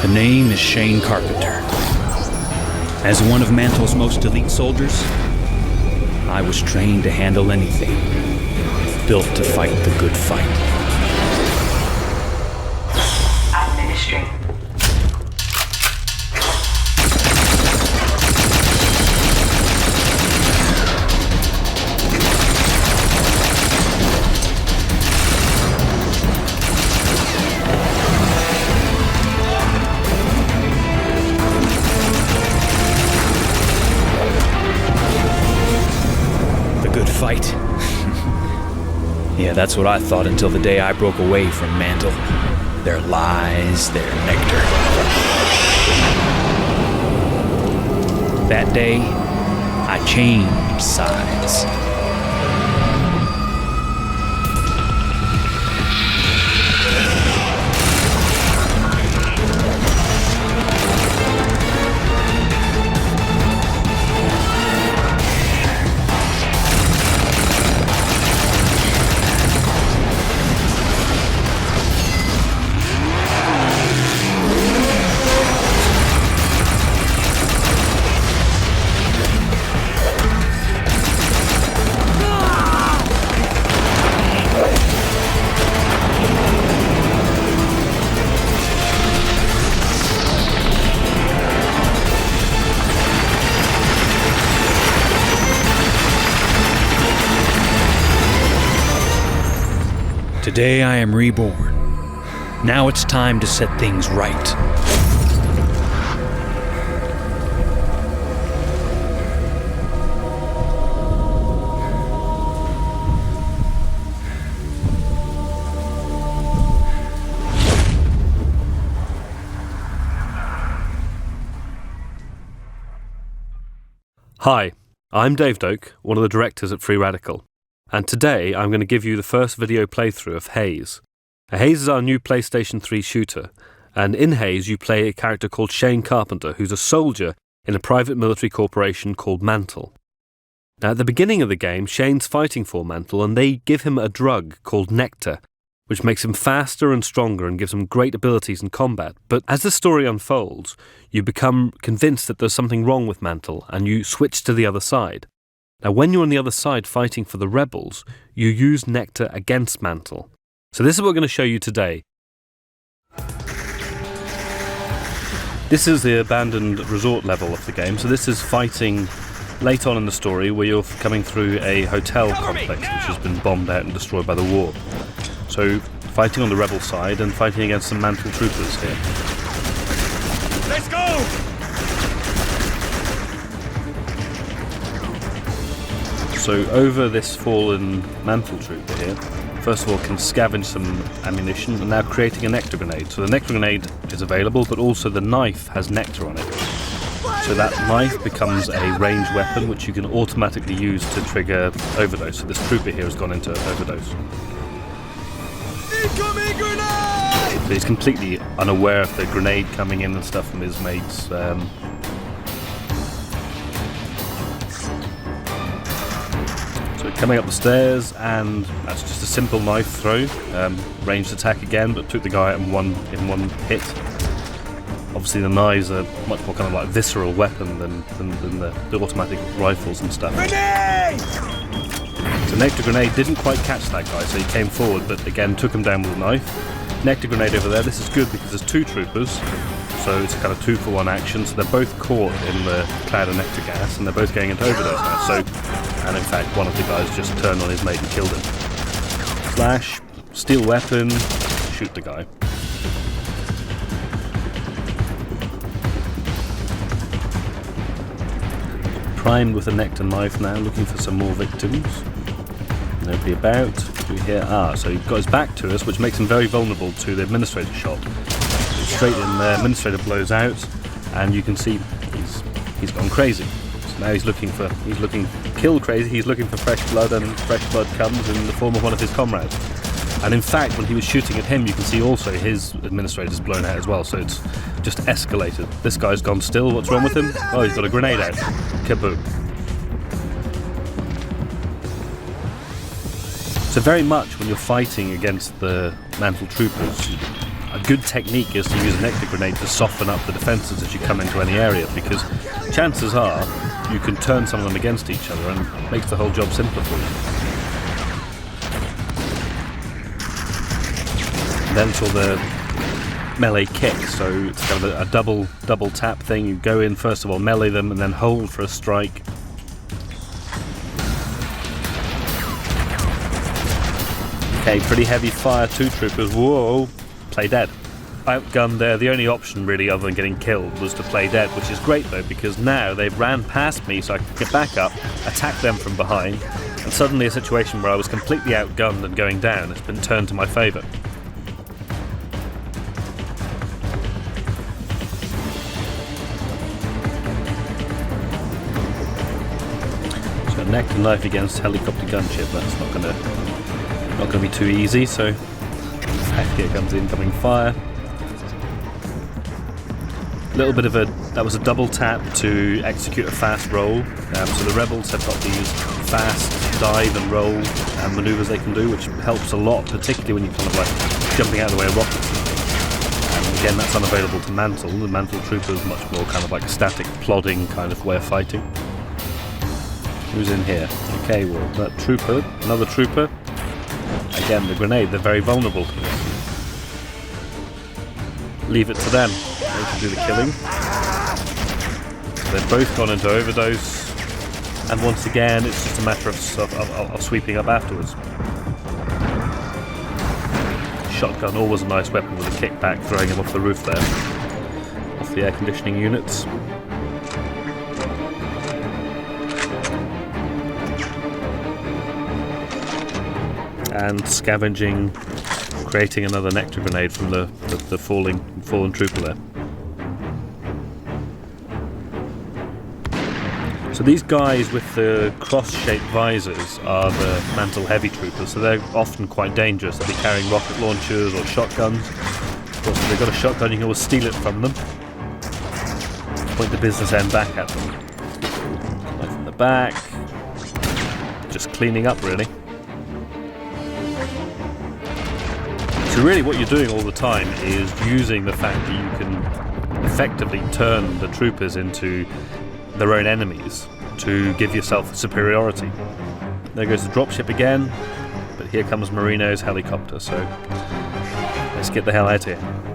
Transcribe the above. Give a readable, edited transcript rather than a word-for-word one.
The name is Shane Carpenter. As one of Mantle's most elite soldiers, I was trained to handle anything, built to fight the good fight. Administering. Fight. Yeah, that's what I thought until the day I broke away from Mantle. Their lies, their nectar. That day, I changed sides. Today I am reborn. Now it's time to set things right. Hi, I'm Dave Doak, one of the directors at Free Radical. And today I'm going to give you the first video playthrough of Haze. Haze is our new PlayStation 3 shooter, and in Haze you play a character called Shane Carpenter, who's a soldier in a private military corporation called Mantle. Now at the beginning of the game, Shane's fighting for Mantle, and they give him a drug called Nectar, which makes him faster and stronger and gives him great abilities in combat. But as the story unfolds, you become convinced that there's something wrong with Mantle, and you switch to the other side. Now, when you're on the other side fighting for the rebels, you use Nectar against Mantle. So this is what we're going to show you today. This is the abandoned resort level of the game. So this is fighting late on in the story where you're coming through a hotel complex which has been bombed out and destroyed by the war. So fighting on the rebel side and fighting against some Mantle troopers here. Let's go! So over this fallen Mantle trooper here, first of all can scavenge some ammunition and now creating a nectar grenade. So the nectar grenade is available, but also the knife has nectar on it. So that knife becomes a ranged weapon which you can automatically use to trigger overdose. So this trooper here has gone into overdose. Incoming grenade! So he's completely unaware of the grenade coming in and stuff from his mates. So coming up the stairs, and that's just a simple knife throw, ranged attack again, but took the guy out in one hit. Obviously the knives are much more kind of like visceral weapon than the automatic rifles and stuff. Grenade! So Nectar Grenade didn't quite catch that guy, so he came forward, but again took him down with a knife. Nectar Grenade over there, this is good because there's two troopers, so it's a kind of 2-for-1 action, so they're both caught in the cloud of nectar gas, and they're both going into overdose now. So, and in fact, one of the guys just turned on his mate and killed him. Flash, steal weapon, shoot the guy. Primed with a nectar knife now, looking for some more victims. Nobody about. Do we hear? So he's got his back to us, which makes him very vulnerable to the administrator shot. Straight in there, administrator blows out, and you can see he's gone crazy. So now he's looking kill crazy. He's looking for fresh blood, and fresh blood comes in the form of one of his comrades. And in fact, when he was shooting at him, you can see also his administrator's blown out as well. So it's just escalated. This guy's gone still. What's wrong with him? Oh, he's got a grenade out. Kaboom. So very much when you're fighting against the Mantle troopers, a good technique is to use a nectar grenade to soften up the defences as you come into any area, because chances are you can turn some of them against each other and makes the whole job simpler for you. Then it's all the melee kick, so it's kind of a double tap thing. You go in first of all, melee them, and then hold for a strike. Okay, pretty heavy fire, 2 troopers. Whoa, play dead. Outgunned there. The only option really other than getting killed was to play dead, which is great though, because now they've ran past me so I can get back up, attack them from behind, and suddenly a situation where I was completely outgunned and going down has been turned to my favour. So neck and knife against helicopter gunship, that's not gonna be too easy, so here comes the incoming fire. Little bit of that was a double tap to execute a fast roll. So the rebels have got these fast dive and roll maneuvers they can do, which helps a lot, particularly when you're kind of like jumping out of the way of rockets. And again, that's unavailable to Mantle. The Mantle trooper is much more kind of like a static, plodding kind of way of fighting. Who's in here? Okay, well, that trooper, another trooper. Again, the grenade, they're very vulnerable to this. Leave it to them. They can do the killing. They've both gone into overdose, and once again it's just a matter of sweeping up afterwards. Shotgun, always a nice weapon with a kickback, throwing him off the roof there, off the air conditioning units. And scavenging, creating another nectar grenade from the fallen trooper there. So these guys with the cross-shaped visors are the Mantle heavy troopers, so they're often quite dangerous. They'll be carrying rocket launchers or shotguns. Of course, if they've got a shotgun, you can always steal it from them. Point the business end back at them. Right from the back. Just cleaning up, really. So really what you're doing all the time is using the fact that you can effectively turn the troopers into their own enemies to give yourself superiority. There goes the dropship again, but here comes Marino's helicopter, so let's get the hell out of here.